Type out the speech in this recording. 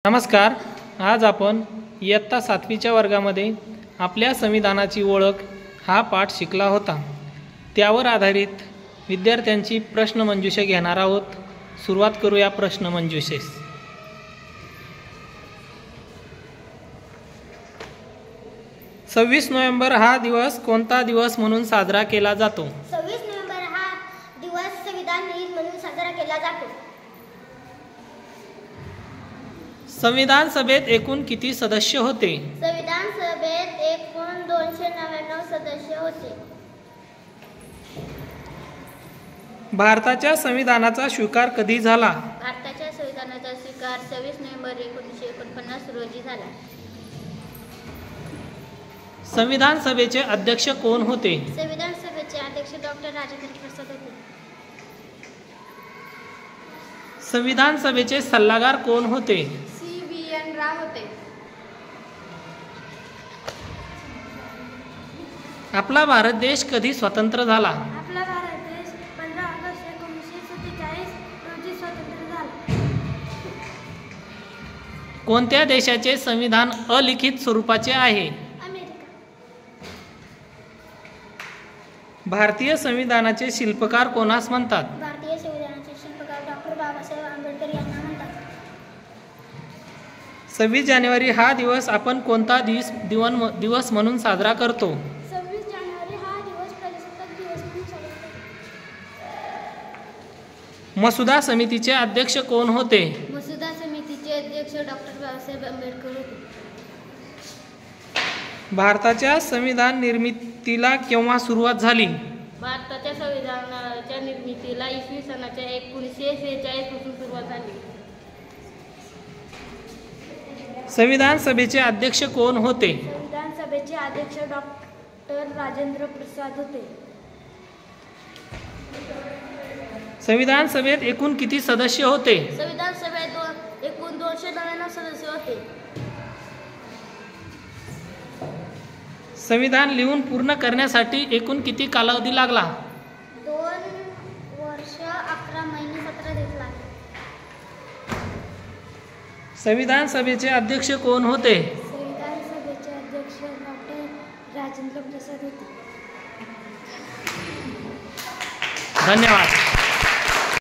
नमस्कार. आज आपण इयत्ता 7वीच्या वर्गामध्ये आपल्या संविधानाची ओळख हा पाठ शिकला होता. त्यावर आधारित विद्यार्थ्यांची प्रश्नमंजुषा घेणार आहोत. सुरुवात करूया प्रश्नमंजुषेस. नोव्हेंबर हा दिवस कोणता दिवस म्हणून साजरा केला जातो? 26 नोव्हेंबर हा दिवस संविधान दिन म्हणून साजरा केला जातो. संविधान सभेत एकूण किती सदस्य होते? संविधान सभेत एकूण 299 सदस्य होते. भारताच्या संविधानाचा स्वीकार कधी झाला? भारताच्या संविधानाचा स्वीकार 26 नोव्हेंबर 1949 रोजी झाला. संविधान सभेचे अध्यक्ष कोण होते? संविधान सभेचे अध्यक्ष डॉक्टर राजेंद्र प्रसाद होते. संविधान सभेचे सल्लागार कोण होते? CVN राव होते. आपला भारत देश कधी स्वतंत्र झाला? आपला भारत देश 15 ऑगस्ट 1947 रोजी स्वतंत्र झाला. कोणत्या देशाचे संविधान अलिखित स्वरूपाचे आहे? भारतीय संविधानाचे शिल्पकार कोणास म्हणतात? भारतीय संविधानाचे शिल्पकार डॉक्टर बाबासाहेब आंबेडकर यांना म्हणतात. 26 जानेवारी हा दिवस आपण कोणता दिवस म्हणून साजरा करतो? 26 जानेवारी हा दिवस प्रजासत्ताक दिवस म्हणून साजरा करतो. मसुदा समितीचे अध्यक्ष कोण होते? मसुदा समितीचे अध्यक्ष डॉक्टर बाबासाहेब आंबेडकर होते. भारताच्या संविधान निर्मितीला केव्हा सुरुवात झाली? भारताच्या संविधानाच्या निर्मितीला इसवी सनाच्या 1946 पासून सुरुवात झाली. संविधान सभेचे अध्यक्ष कोण होते? संविधान सभेचे अध्यक्ष डॉक्टर राजेंद्र प्रसाद होते. संविधान सभेत एकूण किती सदस्य होते? संविधान सभेत एकूण 299 सदस्य होते. संविधान लिहून पूर्ण करण्यासाठी एकूण किती कालावधी लागला? 2 वर्ष 11 महिने 17 दिवस लागले. संविधान सभेचे अध्यक्ष कोण होते? संविधान सभेचे अध्यक्ष डॉक्टर राजेंद्र प्रसाद होते. धन्यवाद.